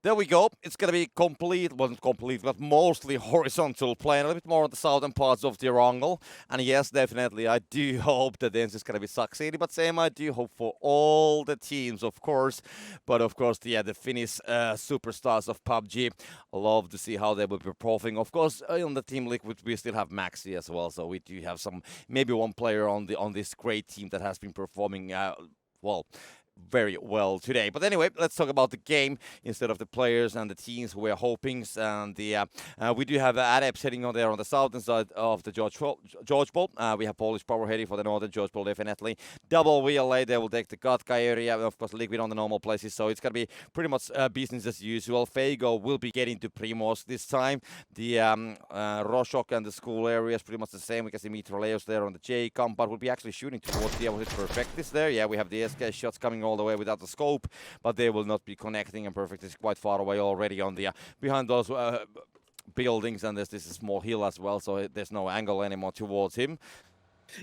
There we go. It's going to be complete, well, not complete, but mostly horizontal play, a little bit more on the southern parts of the Erangel. And yes, definitely, I do hope that this is going to be succeeding. But same, I do hope for all the teams, of course. But of course, the Finnish superstars of PUBG, love to see how they will be performing. Of course, on the team league, we still have Maxi as well. So we do have maybe one player on this great team that has been performing, well, very well today. But anyway, let's talk about the game instead of the players and the teams we're hoping. And we do have Adepts heading on there on the southern side of the George Bowl. We have Polish Power heading for the northern George Bowl, definitely. Double VLA, they will take the Katka area. Of course, Liquid on the normal places. So it's going to be pretty much business as usual. Fago will be getting to Primos this time. The Roshok and the school area is pretty much the same. We can see Mitroleos there on the J. Kampar will be actually shooting towards the Perfectis there. Yeah, we have the SK shots coming all the way without the scope, but they will not be connecting, and Perfect is quite far away already on the behind those buildings, and there's this small hill as well, so there's no angle anymore towards him.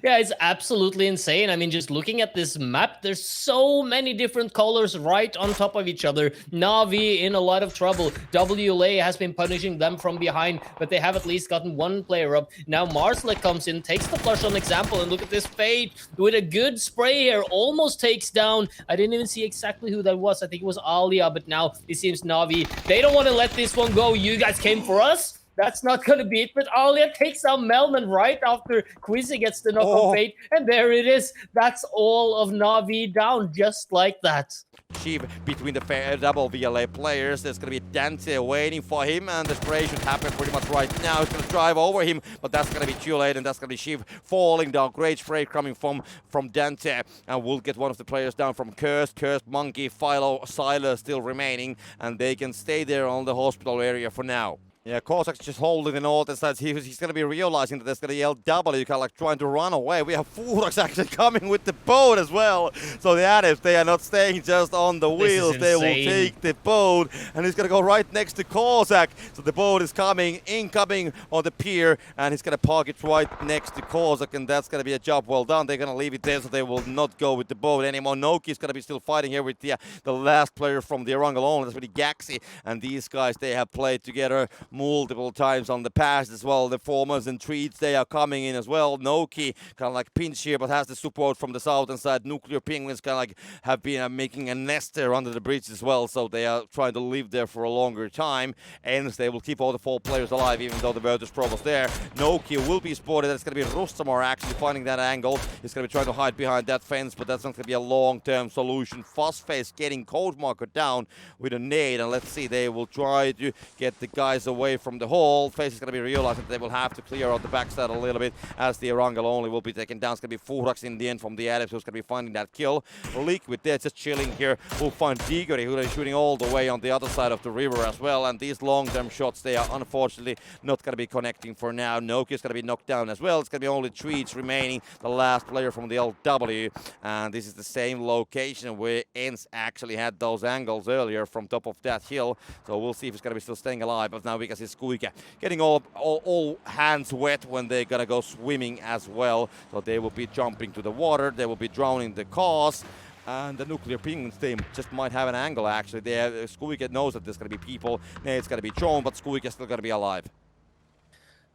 Yeah, it's absolutely insane. I mean, just looking at this map, there's so many different colors right on top of each other. Na'Vi in a lot of trouble. WLA has been punishing them from behind, but they have at least gotten one player up. Now Marslick comes in, takes the flush on example, and look at this fade with a good spray here. Almost takes down. I didn't even see exactly who that was. I think it was Alia, but now it seems Na'Vi. They don't want to let this one go. You guys came for us. That's not going to be it, but Alia takes out Melman right after Quizzy gets the knock on fate, and there it is. That's all of Na'Vi down, just like that. Sheep between the double VLA players. There's going to be Dante waiting for him, and the spray should happen pretty much right now. He's going to drive over him, but that's going to be too late, and that's going to be Sheep falling down. Great spray coming from Dante, and we'll get one of the players down from Cursed, Monkey, Philo, Siler still remaining, and they can stay there on the hospital area for now. Yeah, Kozak's just holding the northern side. He's going to be realizing that there's going to be LW, kind of like trying to run away. We have Furax actually coming with the boat as well. So the Adepts, they are not staying just on the wheels. They will take the boat, and he's going to go right next to Kozak. So the boat is incoming on the pier, and he's going to park it right next to Kozak, and that's going to be a job well done. They're going to leave it there, so they will not go with the boat anymore. Noki's going to be still fighting here with the last player from the Erangel only. That's really Gaxi, and these guys, they have played together multiple times on the past as well. The Formers and Treats, they are coming in as well. Noki kind of like pinch here, but has the support from the southern side. Nuclear Penguins kind of like have been making a nest there under the bridge as well, so they are trying to live there for a longer time, and they will keep all the 4 players alive even though the Virtus.Pro was there. Noki will be spotted. It's going to be Rustamar actually finding that angle. He's going to be trying to hide behind that fence, but that's not going to be a long-term solution. Fuzzface getting Code Marker down with a nade, and let's see, they will try to get the guys away from the hole. Face is going to be realizing that they will have to clear out the backside a little bit as the Erangel only will be taken down. It's going to be Furax in the end from the Adepts who's going to be finding that kill. Liquid there just chilling here. We'll find Digori who is shooting all the way on the other side of the river as well, and these long-term shots, they are unfortunately not going to be connecting for now. Noki is going to be knocked down as well. It's going to be only Treats remaining, the last player from the LW, and this is the same location where Ens actually had those angles earlier from top of that hill, so we'll see if he's going to be still staying alive. But now we can see Squeak getting all hands wet when they're gonna go swimming as well. So they will be jumping to the water, they will be drowning the cars. And the Nuclear Penguins team just might have an angle actually there. Squeak knows that there's gonna be people, it's gonna be thrown, but Squeak is still gonna be alive.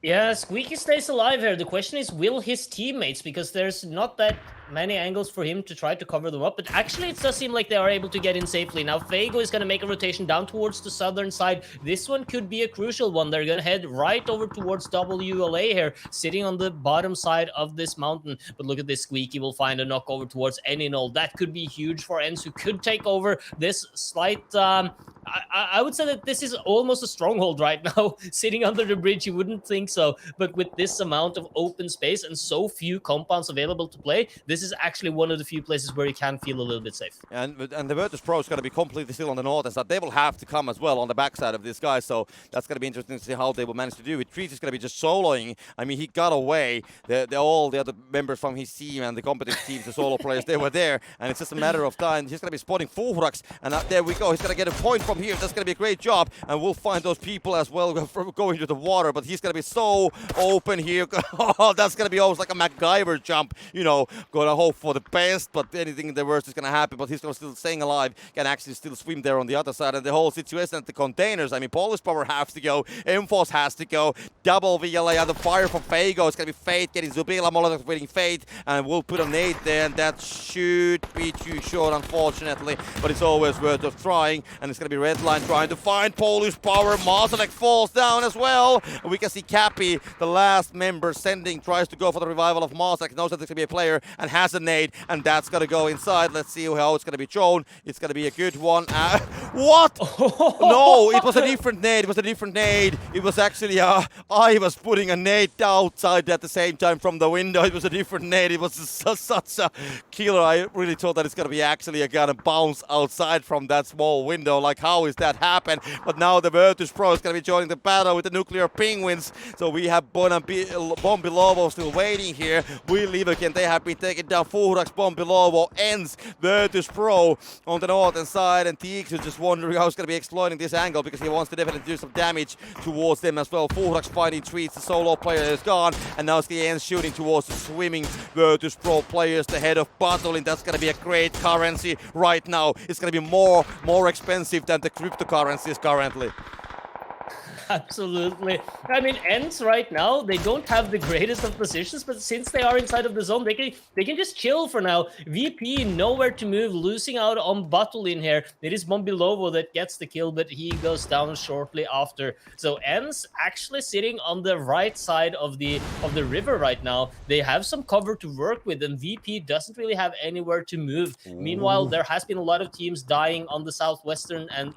Yeah, Squeaky stays alive here. The question is, will his teammates, because there's not that many angles for him to try to cover them up, but actually it does seem like they are able to get in safely. Now Fago is going to make a rotation down towards the southern side. This one could be a crucial one. They're going to head right over towards WLA here, sitting on the bottom side of this mountain. But look at this, Squeaky will find a knock over towards Eninol. That could be huge for Ens, who could take over this slight... I would say that this is almost a stronghold right now, sitting under the bridge. You wouldn't think so, but with this amount of open space and so few compounds available to play, this is actually one of the few places where you can feel a little bit safe. And the Virtus.Pro is going to be completely still on the northern side. They will have to come as well on the backside of this guy, so that's going to be interesting to see how they will manage to do it. Trees is going to be just soloing. I mean, he got away. All the other members from his team and the competitive teams, the solo players, they were there, and it's just a matter of time. He's going to be spotting Furax, and there we go. He's going to get a point from from here. That's gonna be a great job, and we'll find those people as well going to the water. But he's gonna be so open here. Oh, that's gonna be almost like a MacGyver jump. You know, gonna hope for the best, but anything in the worst is gonna happen. But he's gonna still staying alive, can actually still swim there on the other side. And the whole situation at the containers. I mean, Polish Power has to go, Enforce has to go, double VLA on the fire from Fago. It's gonna be Fate getting Zubila, Molotov winning Fate, and we'll put a nade there, and that should be too short, unfortunately. But it's always worth of trying, and it's gonna be Redline trying to find Polish Power. Mazalek falls down as well, and we can see Cappy, the last member, tries to go for the revival of Mazalek, knows that there's gonna be a player, and has a nade, and that's gonna go inside. Let's see how it's gonna be shown. It's gonna be a good one. What? No, it was a different nade. It was a different nade. It was actually I was putting a nade outside at the same time from the window. It was a different nade. It was such a killer. I really thought that it's gonna be actually gonna bounce outside from that small window. Like, how is that happen? But now the Virtus.Pro is gonna be joining the battle with the Nuclear Penguins. So we have Bombilovo still waiting here. We leave again. They have been taken down. Fuhrax, Bombilovo ends. Virtus.Pro on the northern side, and Teeks is just wondering how he's going to be exploiting this angle because he wants to definitely do some damage towards them as well. Fuhrax finding treats. The solo player is gone, and now he ends shooting towards the swimming Virtus.Pro players. The head of battling. That's going to be a great currency right now. It's going to be more expensive than the cryptocurrencies currently. Absolutely. I mean, Ents right now, they don't have the greatest of positions, but since they are inside of the zone, they can just chill for now. VP nowhere to move, losing out on Battle in here. It is Bombilovo that gets the kill, but he goes down shortly after. So Ents actually sitting on the right side of the river right now. They have some cover to work with, and VP doesn't really have anywhere to move. Ooh. Meanwhile, there has been a lot of teams dying on the southwestern and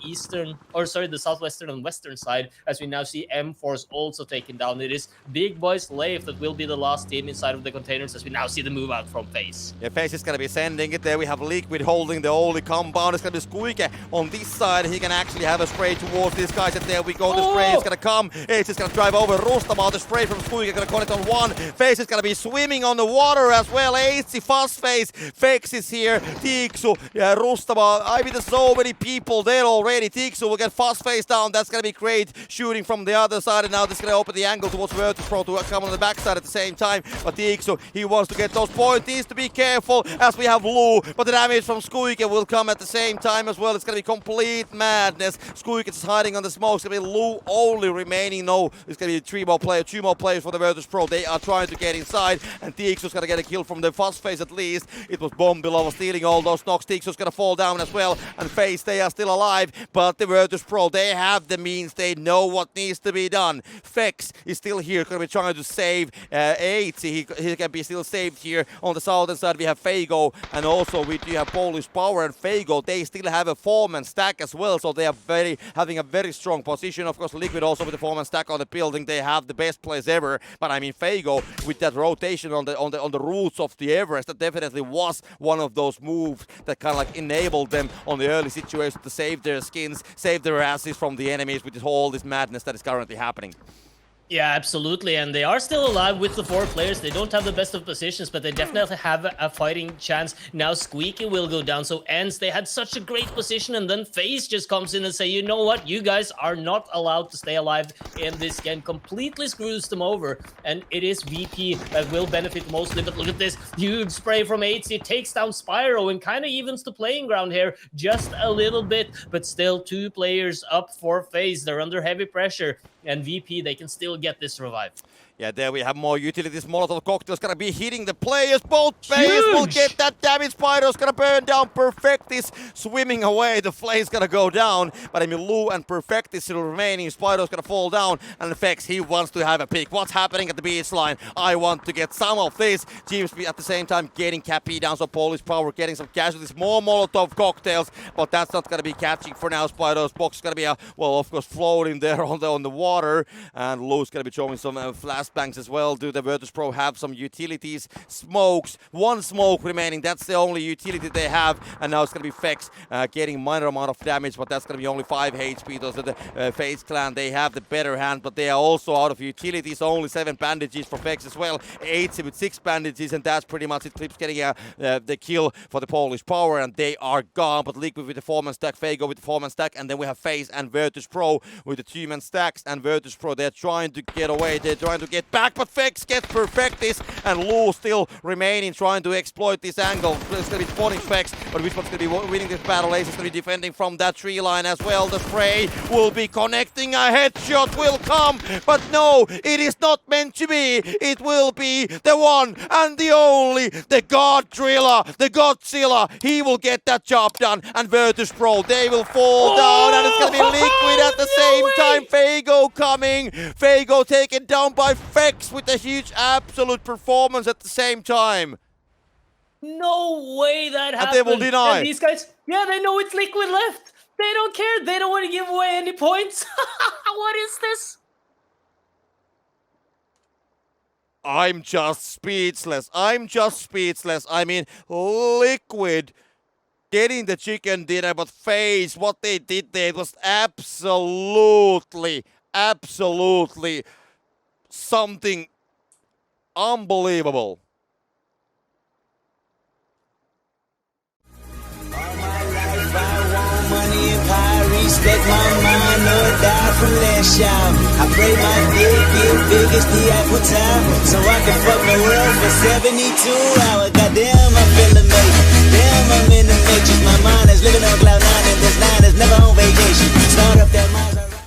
western side, as we now see M-Force also taken down. It is Big Boys Leif that will be the last team inside of the containers, as we now see the move out from FaZe. Yeah, FaZe is going to be sending it there. We have Liquid holding the only compound. It's going to be Squeaky on this side. He can actually have a spray towards these guys, and there we go. The spray is going to come. Ace is going to drive over Rustamal. The spray from Squeaky going to connect on one. FaZe is going to be swimming on the water as well. Ace, fast FaZe. Fex is here. Tiksu, Rustamal. I mean, there's so many people there already. Tiksu will get fast FaZe down. That's going to be great. Shooting from the other side, and now this is going to open the angle towards Virtus.Pro to come on the backside at the same time. But Tiksu, he wants to get those points. Needs to be careful as we have Lou, but the damage from Squeaky will come at the same time as well. It's going to be complete madness. Squeaky is hiding on the smoke. It's going to be Lou only remaining. No, it's going to be two more players for the Virtus.Pro. They are trying to get inside, and Tiksu's going to get a kill from the fast FaZe at least. It was Bombilovo stealing all those knocks. Tiksu's going to fall down as well, and FaZe, they are still alive, but the Virtus.Pro, they have the means. They know what needs to be done. Fex is still here, going to be trying to save 8. He can be still saved here. On the southern side, we have Fago, and also we do have Polish Power and Fago. They still have a 4-man stack as well, so they are having a very strong position. Of course, Liquid also with the 4-man stack on the building. They have the best plays ever, but I mean, Fago with that rotation on the roots of the Everest, that definitely was one of those moves that kind of like enabled them on the early situation to save their skins, save their asses from the enemies with all this madness that is currently happening. Yeah, absolutely, and they are still alive with the 4 players. They don't have the best of positions, but they definitely have a fighting chance. Now Squeaky will go down, so Ents, they had such a great position, and then FaZe just comes in and say, you know what, you guys are not allowed to stay alive in this game. Completely screws them over, and it is VP that will benefit mostly. But look at this huge spray from 8. It takes down Spyro and kind of evens the playing ground here just a little bit, but still 2 players up for FaZe. They're under heavy pressure, and VP, they can still get this revive. Yeah, there we have more utilities. Molotov cocktails gonna be hitting the players. Both FaZe will get that damage. Spyro's gonna burn down. Perfectis swimming away. The flame's gonna go down. But I mean, Lou and Perfectis still remaining. Spyro's gonna fall down. And Fex, he wants to have a pick. What's happening at the beach line? I want to get some of this. Teams at the same time getting Cappy down. So Polish Power getting some casualties. More Molotov cocktails. But that's not gonna be catching for now. Spyro's box is gonna be, well, of course, floating there on the water. And Lou's gonna be showing some flash gas banks as well. Do the Virtus.Pro have some utilities? Smokes. One smoke remaining. That's the only utility they have. And now it's going to be Fex getting minor amount of damage, but that's going to be only 5 HP. Those are the FaZe clan. They have the better hand, but they are also out of utilities. Only 7 bandages for Fex as well. 8 with 6 bandages, and that's pretty much it. Clips getting the kill for the Polish Power, and they are gone. But Liquid with the 4-man stack, Fago with the 4-man stack, and then we have FaZe and Virtus.Pro with the 2-man stacks. And Virtus.Pro, they're trying to get away, they're trying to get back, but Fex gets perfect this, and Lou still remaining, trying to exploit this angle. It's going to be spotting Fex, but which one's going to be winning this battle? Ace is going to be defending from that tree line as well. The spray will be connecting, a headshot will come, but no, it is not meant to be. It will be the one and the only, the God Driller, the Godzilla. He will get that job done, and Virtus.Pro, they will fall down, and it's going to be Liquid at the same time. Fago coming, Fago taken down by Fex with a huge absolute performance at the same time. No way that happened. And they will deny. And these guys, yeah, they know it's Liquid left. They don't care. They don't want to give away any points. What is this? I'm just speechless. I mean, Liquid getting the chicken dinner, but FaZe, what they did there was absolutely something unbelievable. Respect my mind, no die from last y'all. I pray my dick get big as the Apple Tower, so I can fuck the world for 72 hours. Goddamn, I feel amazing.